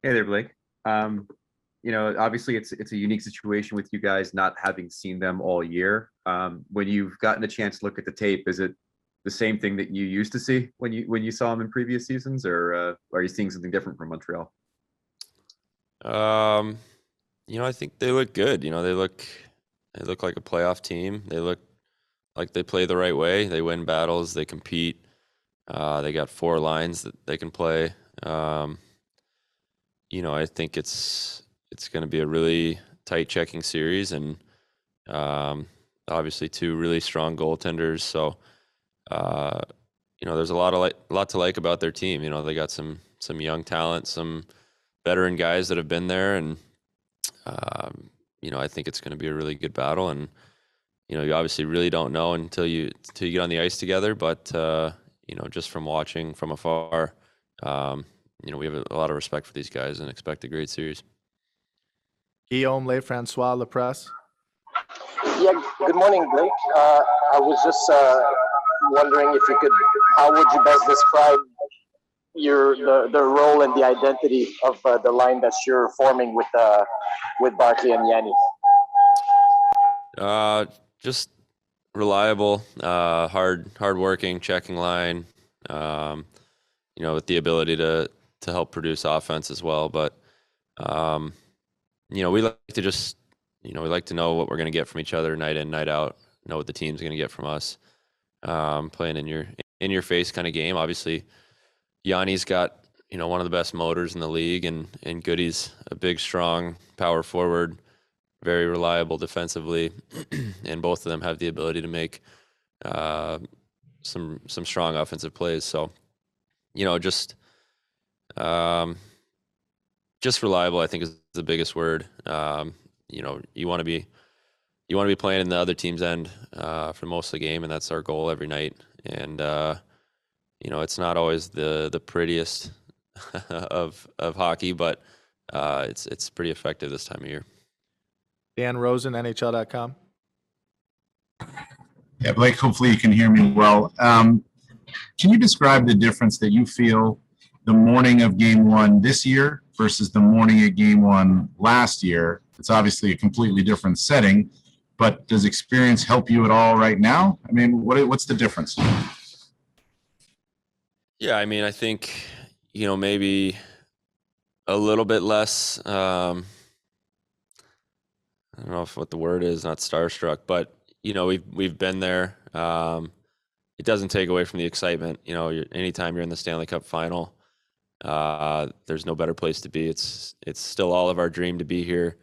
Hey there, Blake. Um, Obviously it's a unique situation with you guys not having seen them all year. When you've gotten a chance to look at the tape, is it the same thing that you used to see when you saw them in previous seasons, or are you seeing something different from Montreal? Um, I think they look good. They look like a playoff team. They look like they play the right way. They win battles. They compete. They got four lines that they can play. Um, I think it's going to be a really tight checking series, and um, obviously two really strong goaltenders. So uh, there's a lot to like about their team. They got some young talent, some veteran guys that have been there, and I think it's going to be a really good battle. And you obviously really don't know until you get on the ice together. But just from watching from afar, um, we have a lot of respect for these guys and expect a great series. Guillaume Lefrancois Lepresse. Yeah, good morning, Blake. I was just wondering if you could, how would you best describe the role and the identity of the line that you're forming with Barkley and Yanni? Just reliable, hard working, checking line. Um, with the ability to help produce offense as well. But um, we like to just we like to know what we're going to get from each other night in, night out. Know what the team's going to get from us. Playing in your face kind of game. Obviously, Yanni's got one of the best motors in the league, and Goody's a big, strong power forward, very reliable defensively, and both of them have the ability to make uh, some strong offensive plays. So you know, just um, just reliable, I think, is the biggest word. You want to be playing in the other team's end for most of the game, and that's our goal every night. And it's not always the prettiest of hockey, but it's pretty effective this time of year. Dan Rosen, NHL.com. Yeah, Blake, hopefully you can hear me well. Can you describe the difference that you feel the morning of game one this year versus the morning of game one last year? It's obviously a completely different setting, but does experience help you at all right now? I mean, what's the difference? Yeah, I mean, I think maybe a little bit less. I don't know if what the word is, not starstruck, but we've been there. It doesn't take away from the excitement. Anytime you're in the Stanley Cup final, there's no better place to be. It's still all of our dream to be here,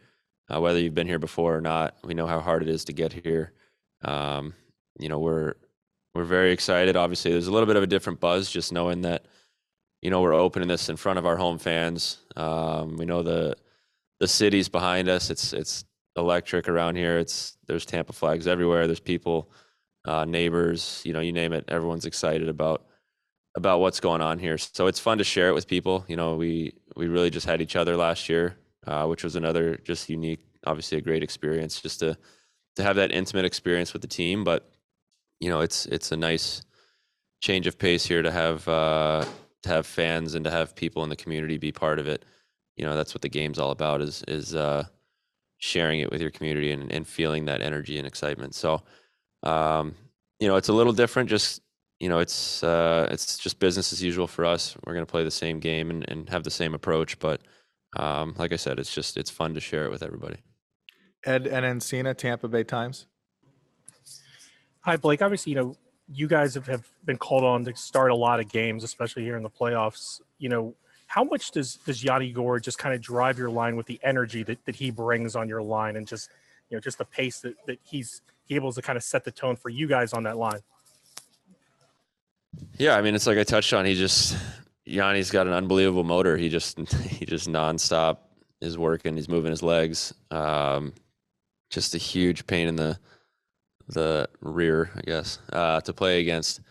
whether you've been here before or not. We know how hard it is to get here. Um, we're very excited. Obviously, there's a little bit of a different buzz just knowing that we're opening this in front of our home fans. We know the city's behind us. It's electric around here. There's Tampa flags everywhere. There's people, neighbors, you name it. Everyone's excited about what's going on here. So it's fun to share it with people. We really just had each other last year, which was another just unique, obviously a great experience just to have that intimate experience with the team. But it's a nice change of pace here to have fans and to have people in the community be part of it. That's what the game's all about is sharing it with your community and feeling that energy and excitement. So, it's a little different. Just it's just business as usual for us. We're going to play the same game and have the same approach. But like I said, it's fun to share it with everybody. Ed Encina, Tampa Bay Times. Hi, Blake. Obviously, you guys have been called on to start a lot of games, especially here in the playoffs. How much does Yanni Gourde just kind of drive your line with the energy that he brings on your line and just the pace that he's able to kind of set the tone for you guys on that line? Yeah, I mean, it's like I touched on. Yanni's got an unbelievable motor. He just nonstop is working. He's moving his legs. Just a huge pain in the rear, I guess, to play against.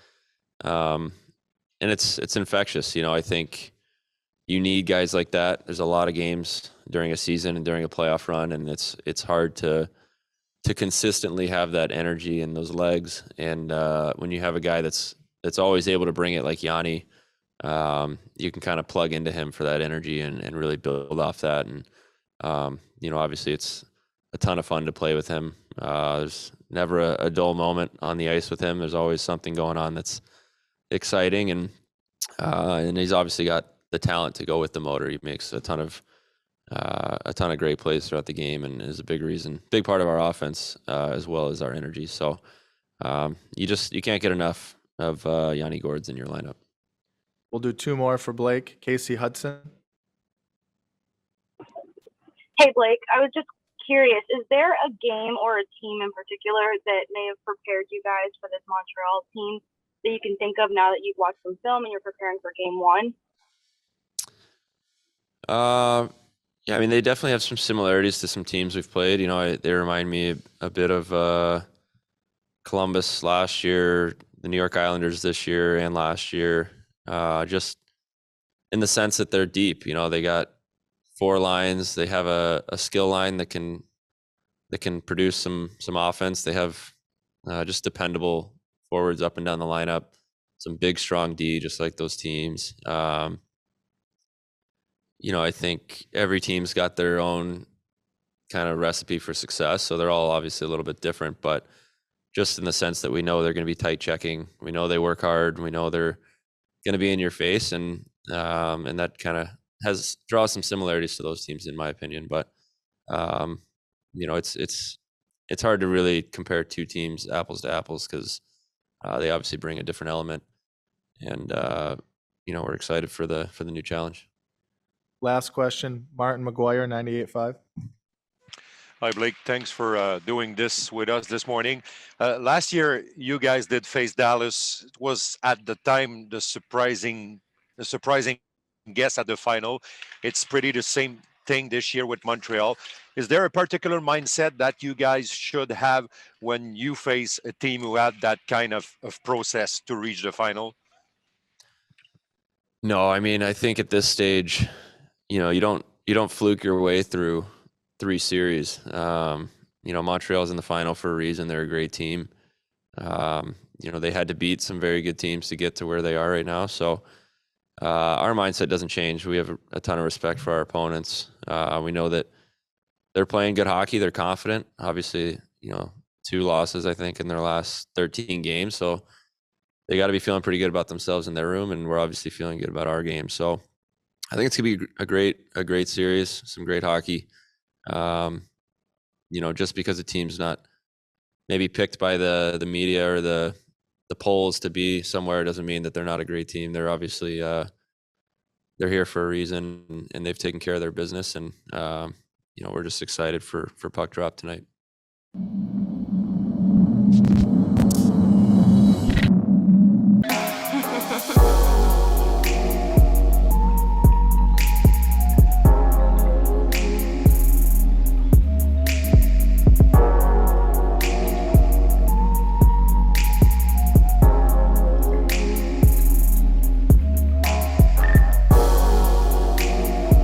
And it's infectious. I think you need guys like that. There's a lot of games during a season and during a playoff run, and it's hard to consistently have that energy and those legs. And when you have a guy that's always able to bring it like Yanni, you can kind of plug into him for that energy and really build off that. And, obviously it's a ton of fun to play with him. There's never a dull moment on the ice with him. There's always something going on that's exciting. And he's obviously got the talent to go with the motor. He makes a ton of great plays throughout the game and is a big part of our offense, as well as our energy. So, you can't get enough of Yanni Gourdes in your lineup. We'll do 2 more for Blake. Casey Hudson. Hey, Blake, I was just curious, is there a game or a team in particular that may have prepared you guys for this Montreal team that you can think of now that you've watched some film and you're preparing for game 1? Yeah, I mean, they definitely have some similarities to some teams we've played. They remind me a bit of Columbus last year, the New York Islanders this year and last year, just in the sense that they're deep. They got 4 lines. They have a skill line that can produce some offense. They have just dependable forwards up and down the lineup, some big, strong D, just like those teams. I think every team's got their own kind of recipe for success. So they're all obviously a little bit different, but just in the sense that we know they're going to be tight checking. We know they work hard. We know they're going to be in your face. And that kind of draws some similarities to those teams, in my opinion. But, it's hard to really compare 2 teams apples to apples because they obviously bring a different element. And, we're excited for the new challenge. Last question, Martin McGuire, 98.5. Hi, Blake. Thanks for doing this with us this morning. Last year, you guys did face Dallas. It was at the time the surprising guess at the final. It's pretty the same thing this year with Montreal. Is there a particular mindset that you guys should have when you face a team who had that kind of process to reach the final? No, I mean, I think at this stage, you don't fluke your way through 3 series. Montreal's in the final for a reason. They're a great team. They had to beat some very good teams to get to where they are right now. So our mindset doesn't change. We have a ton of respect for our opponents. We know that they're playing good hockey. They're confident. Obviously, 2 losses, I think, in their last 13 games. So they got to be feeling pretty good about themselves in their room, and we're obviously feeling good about our game. So I think it's gonna be a great series, some great hockey. Just because a team's not maybe picked by the media or the polls to be somewhere doesn't mean that they're not a great team. They're obviously they're here for a reason, and they've taken care of their business. And we're just excited for puck drop tonight.